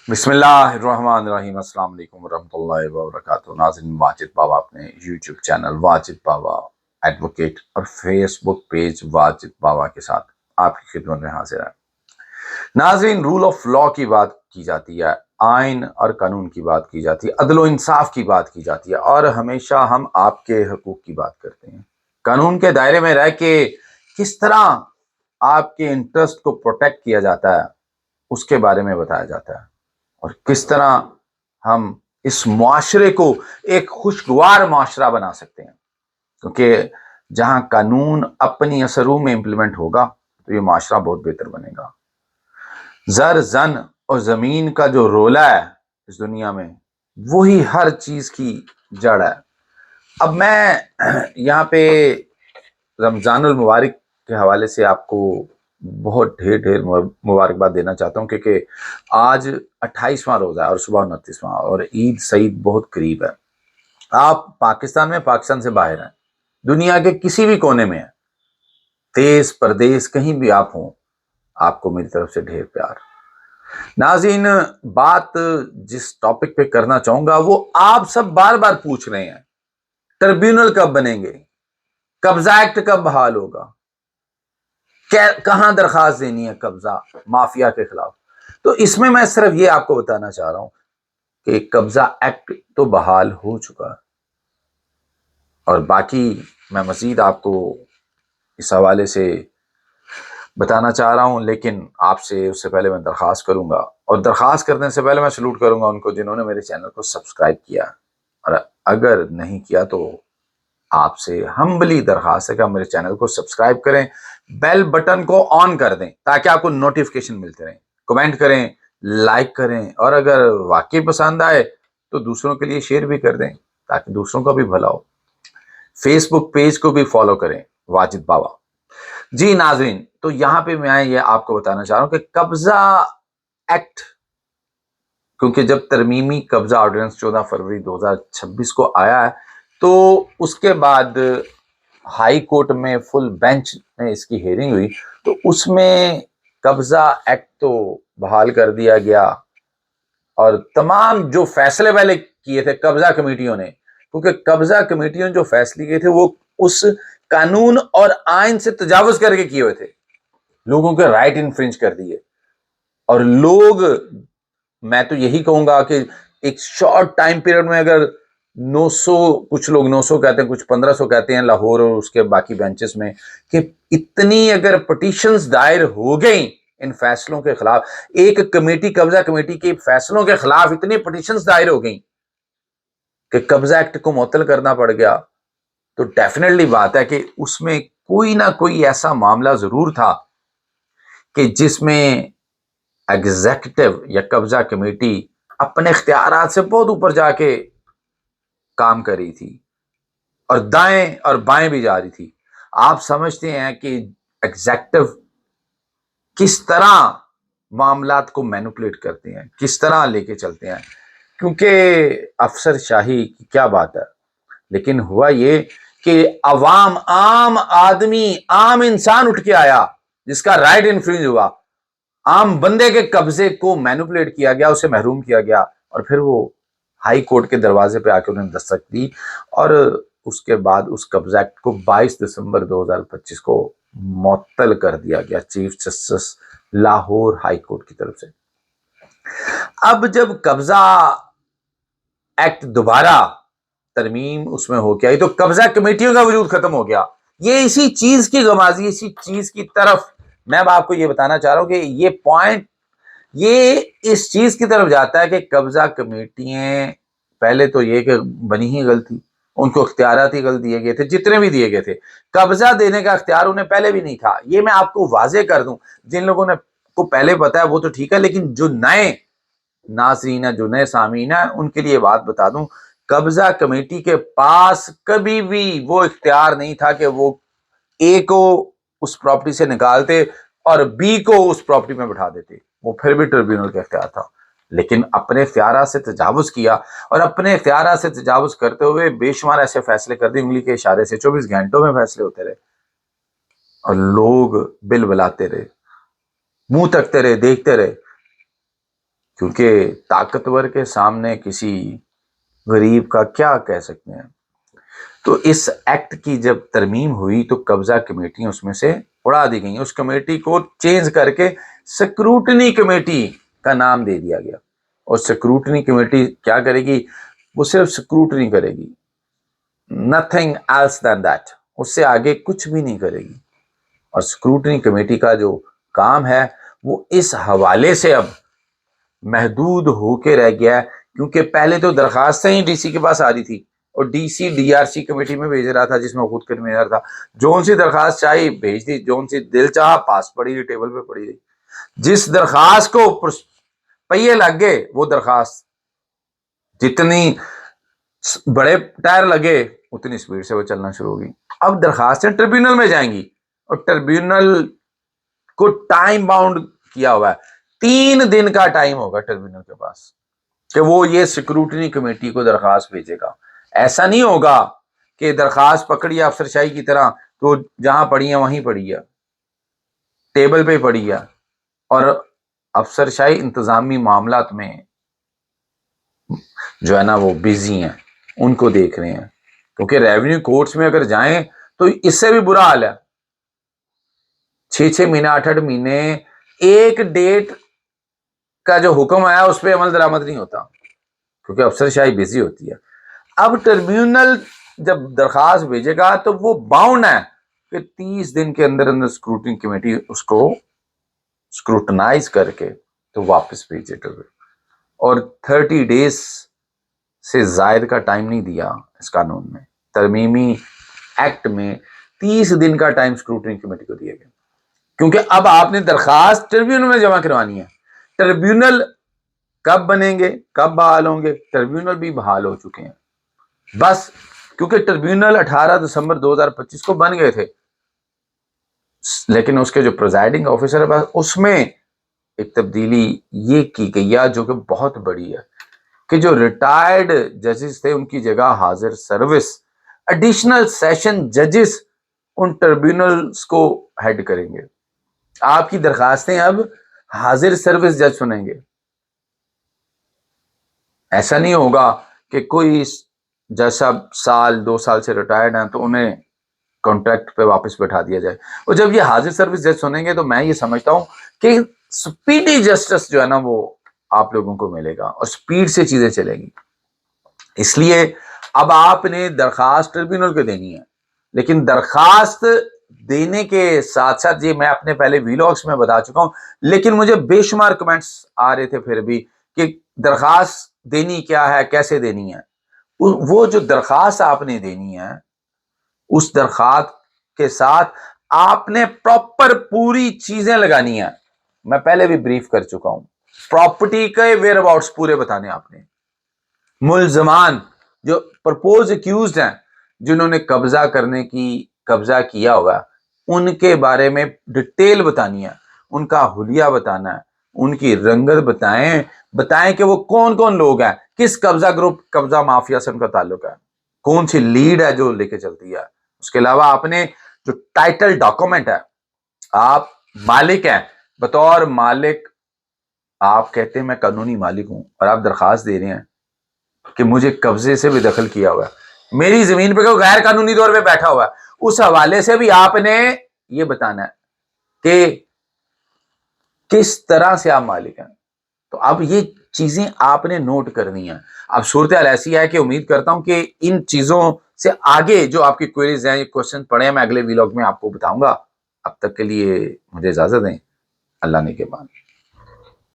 بسم اللہ الرحمن الرحیم۔ السلام علیکم ورحمۃ اللہ وبرکاتہ۔ ناظرین، واجد بابا اپنے یوٹیوب چینل واجد بابا ایڈوکیٹ اور فیس بک پیج واجد بابا کے ساتھ آپ کی خدمت میں حاضر ہے۔ ناظرین، رول آف لا کی بات کی جاتی ہے، آئین اور قانون کی بات کی جاتی ہے، عدل و انصاف کی بات کی جاتی ہے، اور ہمیشہ ہم آپ کے حقوق کی بات کرتے ہیں۔ قانون کے دائرے میں رہ کے کس طرح آپ کے انٹرسٹ کو پروٹیکٹ کیا جاتا ہے اس کے بارے میں بتایا جاتا ہے، اور کس طرح ہم اس معاشرے کو ایک خوشگوار معاشرہ بنا سکتے ہیں، کیونکہ جہاں قانون اپنی اثروں میں امپلیمنٹ ہوگا تو یہ معاشرہ بہت بہتر بنے گا۔ زر، زن اور زمین کا جو رولا ہے اس دنیا میں، وہی ہر چیز کی جڑ ہے۔ اب میں یہاں پہ رمضان المبارک کے حوالے سے آپ کو بہت ڈھیر مبارکباد دینا چاہتا ہوں، کیونکہ آج 28واں روزہ ہے اور صبح 29واں، اور عید سعید بہت قریب ہے۔ آپ پاکستان میں، پاکستان سے باہر ہیں، دنیا کے کسی بھی کونے میں ہیں، دیس پردیس کہیں بھی آپ ہوں، آپ کو میری طرف سے ڈھیر پیار۔ ناظرین، بات جس ٹاپک پہ کرنا چاہوں گا وہ آپ سب بار بار پوچھ رہے ہیں، ٹربیونل کب بنیں گے، قبضہ ایکٹ کب بحال ہوگا، کہاں درخواست دینی ہے قبضہ مافیا کے خلاف۔ تو اس میں صرف یہ آپ کو بتانا چاہ رہا ہوں کہ قبضہ ایکٹ تو بحال ہو چکا ہے، اور باقی میں مزید آپ کو اس حوالے سے بتانا چاہ رہا ہوں، لیکن آپ سے اس سے پہلے میں درخواست کروں گا، اور درخواست کرنے سے پہلے میں سلوٹ کروں گا ان کو جنہوں نے میرے چینل کو سبسکرائب کیا، اور اگر نہیں کیا تو آپ سے ہمبلی درخواست ہے کہ آپ میرے چینل کو سبسکرائب کریں، بیل بٹن کو آن کر دیں تاکہ آپ کو نوٹیفیکیشن ملتے رہیں، کمنٹ کریں، لائک کریں، اور اگر واقعی پسند آئے تو دوسروں کے لیے شیئر بھی کر دیں تاکہ دوسروں کا بھی بھلا ہو۔ فیس بک پیج کو بھی فالو کریں، واجد بابا۔ جی ناظرین، تو یہاں پہ میں یہ آپ کو بتانا چاہ رہا ہوں کہ قبضہ ایکٹ، کیونکہ جب ترمیمی قبضہ آرڈیننس 14 فروری 2026 کو آیا ہے تو اس کے بعد ہائی کورٹ میں فل بینچ میں اس کی ہیئرنگ ہوئی، تو اس میں قبضہ ایکٹ تو بحال کر دیا گیا، اور تمام جو فیصلے پہلے کیے تھے قبضہ کمیٹیوں نے، کیونکہ قبضہ کمیٹیوں نے جو فیصلے کیے تھے وہ اس قانون اور آئین سے تجاوز کر کے کیے ہوئے تھے، لوگوں کے رائٹ انفرنج کر دیے، اور لوگ، میں تو یہی کہوں گا کہ ایک شارٹ ٹائم پیریڈ میں اگر 900، کچھ لوگ 900 کہتے ہیں، کچھ 1500 کہتے ہیں لاہور اور اس کے باقی بینچز میں، کہ اتنی اگر پٹیشنز دائر ہو گئیں ان فیصلوں کے خلاف، ایک کمیٹی، قبضہ کمیٹی کے فیصلوں کے خلاف اتنی پٹیشنز دائر ہو گئیں کہ قبضہ ایکٹ کو معطل کرنا پڑ گیا، تو ڈیفینیٹلی بات ہے کہ اس میں کوئی نہ کوئی ایسا معاملہ ضرور تھا کہ جس میں ایگزیکٹو یا قبضہ کمیٹی اپنے اختیارات سے بہت اوپر جا کے کام کر رہی تھی، اور دائیں اور بائیں بھی جا رہی تھی۔ آپ سمجھتے ہیں کہ ایگزیکٹو کس طرح معاملات کو مینوپولیٹ کرتے ہیں، کس طرح لے کے چلتے ہیں، کیونکہ افسر شاہی کی کیا بات ہے، لیکن ہوا یہ کہ عوام، عام آدمی، عام انسان اٹھ کے آیا جس کا رائٹ انفرنج ہوا، عام بندے کے قبضے کو مینوپولیٹ کیا گیا، اسے محروم کیا گیا، اور پھر وہ ہائی کورٹ کے دروازے پہ آ کے انہوں نے دستک دی، اور اس کے بعد اس قبضہ ایکٹ کو 22 دسمبر 2025 کو معطل کر دیا گیا chief justice Lahore high court کی طرف سے۔ اب جب قبضہ ایکٹ دوبارہ ترمیم اس میں ہو گیا، تو قبضہ کمیٹیوں کا وجود ختم ہو گیا۔ یہ اسی چیز کی غمازی، اسی چیز کی طرف میں اب آپ کو یہ بتانا چاہ رہا ہوں کہ یہ پوائنٹ، یہ اس چیز کی طرف جاتا ہے کہ قبضہ کمیٹیاں پہلے تو یہ کہ بنی ہی غلط تھی، ان کو اختیارات ہی غلط دیے گئے تھے، جتنے بھی دیے گئے تھے، قبضہ دینے کا اختیار انہیں پہلے بھی نہیں تھا۔ یہ میں آپ کو واضح کر دوں، جن لوگوں نے کو پہلے پتا ہے وہ تو ٹھیک ہے، لیکن جو نئے ناظرین ہیں، جو نئے سامعین ہیں، ان کے لیے بات بتا دوں، قبضہ کمیٹی کے پاس کبھی بھی وہ اختیار نہیں تھا کہ وہ اے کو اس پراپرٹی سے نکالتے اور بی کو اس پراپرٹی میں بٹھا دیتے، وہ پھر بھی ٹریبیونل کا اختیار تھا، لیکن اپنے اختیارات سے تجاوز کیا، اور اپنے اختیارات سے تجاوز کرتے ہوئے بے شمار ایسے فیصلے کر دیے، انگلی کے اشارے سے 24 گھنٹوں میں فیصلے ہوتے رہے، اور لوگ بل بلاتے رہے، منہ تکتے رہے، دیکھتے رہے، کیونکہ طاقتور کے سامنے کسی غریب کا کیا کہہ سکتے ہیں. تو اس ایکٹ کی جب ترمیم ہوئی تو قبضہ کمیٹیاں اس میں سے اڑا دی گئیں. اس کمیٹی کو چینج کر کے سکروٹنی کمیٹی کا نام دے دیا گیا. اور سکروٹنی کمیٹی کیا کرے گی؟ وہ صرف سکروٹنی کرے گی, nothing else than that. اس سے آگے کچھ بھی نہیں کرے گی. اور سکروٹنی کمیٹی کا جو کام ہے وہ اس حوالے سے اب محدود ہو کے رہ گیا ہے, کیونکہ پہلے تو درخواستیں ہی ڈی سی کے پاس آ رہی تھی اور D C D R C committee میں بھیج رہا تھا جس میں خود کنوینر تھا. جون سی درخواست چاہی بھیج دی, جون سی دل چاہا پاس پڑی رہی, ٹیبل پہ پڑی رہی. جس درخواست کو پہیے لگ گئے وہ درخواست جتنی بڑے ٹائر لگے اتنی سپیڈ سے وہ چلنا شروع ہوگی. اب درخواستیں ٹریبیونل میں جائیں گی اور ٹریبیونل کو ٹائم باؤنڈ کیا ہوا ہے, 3 دن کا ٹائم ہوگا ٹریبیونل کے پاس کہ وہ یہ سکروٹنی کمیٹی کو درخواست بھیجے گا. ایسا نہیں ہوگا کہ درخواست پکڑی افسر شاہی کی طرح تو جہاں پڑی ہے وہیں پڑی ہے, ٹیبل پہ پڑی ہے, اور افسر شاہی انتظامی معاملات میں جو ہے نا وہ بزی ہیں, ان کو دیکھ رہے ہیں. کیونکہ ریونیو کورٹس میں اگر جائیں تو اس سے بھی برا حال ہے, 6 مہینے 8 مہینے ایک ڈیٹ کا جو حکم آیا اس پہ عمل درآمد نہیں ہوتا کیونکہ افسر شاہی بزی ہوتی ہے. اب ٹریبیونل جب درخواست بھیجے گا تو وہ باؤنڈ ہے کہ 30 دن کے اندر اندر سکروٹنی کمیٹی اس کو سکروٹنائز کر کے تو واپس بھیجے ٹریبیونل. اور 30 ڈیز سے زائد کا ٹائم نہیں دیا اس قانون میں. ترمیمی ایکٹ میں 30 دن کا ٹائم سکروٹنی کمیٹی کو دیا گیا, کیونکہ اب آپ نے درخواست ٹریبیونل میں جمع کروانی ہے. ٹریبیونل کب بنیں گے, کب بحال ہوں گے؟ ٹریبیونل بھی بحال ہو چکے ہیں بس, کیونکہ ٹریبیونل 18 دسمبر 2025 کو بن گئے تھے, لیکن اس کے جو پریزائڈنگ آفیسر ہے اس میں ایک تبدیلی یہ کی گئی ہے جو کہ بہت بڑی ہے کہ جو ریٹائرڈ ججز تھے ان کی جگہ حاضر سروس ایڈیشنل سیشن ججز ان ٹریبیونلز کو ہیڈ کریں گے. آپ کی درخواستیں اب حاضر سروس جج سنیں گے. ایسا نہیں ہوگا کہ کوئی جج صاحب 1-2 سال سے ریٹائرڈ ہیں تو انہیں کانٹریکٹ پہ واپس بٹھا دیا جائے. اور جب یہ حاضر سروس جج سنیں گے تو میں یہ سمجھتا ہوں کہ سپیڈی جسٹس جو ہے نا وہ آپ لوگوں کو ملے گا اور سپیڈ سے چیزیں چلیں گی. اس لیے اب آپ نے درخواست ٹریبیونل کو دینی ہے, لیکن درخواست دینے کے ساتھ ساتھ یہ میں اپنے پہلے ویلاگس میں بتا چکا ہوں, لیکن مجھے بے شمار کمنٹس آ رہے تھے پھر بھی کہ درخواست دینی کیا ہے, کیسے دینی ہے. وہ جو درخواست آپ نے دینی ہے اس درخواست کے ساتھ آپ نے پراپر پوری چیزیں لگانی ہیں. میں پہلے بھی بریف کر چکا ہوں, پراپرٹی کے ویئر اباؤٹس پورے بتانے آپ نے, ملزمان جو پرپوز ایکیوزڈ ہیں جنہوں نے قبضہ کیا ہوگا ان کے بارے میں ڈیٹیل بتانی ہے, ان کا حلیہ بتانا ہے, ان کی رنگت بتائیں کہ وہ کون کون لوگ ہیں, کس قبضہ گروپ قبضہ مافیا سے ان کا تعلق ہے, کون سی لیڈ ہے جو لے کے چلتی ہے. اس کے علاوہ آپ نے جو ٹائٹل ڈاکومنٹ ہے, آپ مالک ہیں, بطور مالک آپ کہتے ہیں میں قانونی مالک ہوں اور آپ درخواست دے رہے ہیں کہ مجھے قبضے سے بھی دخل کیا ہوا ہے, میری زمین پہ کوئی غیر قانونی طور پہ بیٹھا ہوا ہے, اس حوالے سے بھی آپ نے یہ بتانا ہے کہ کس طرح سے آپ مالک ہیں. تو اب یہ چیزیں آپ نے نوٹ کرنی ہیں. اب صورتحال ایسی ہے کہ امید کرتا ہوں کہ ان چیزوں سے آگے جو آپ کی کوئریز ہیں, یہ کوشچن پڑے ہیں, میں اگلے ویلاگ میں آپ کو بتاؤں گا. اب تک کے لیے مجھے اجازت دیں. اللہ نے کے بعد.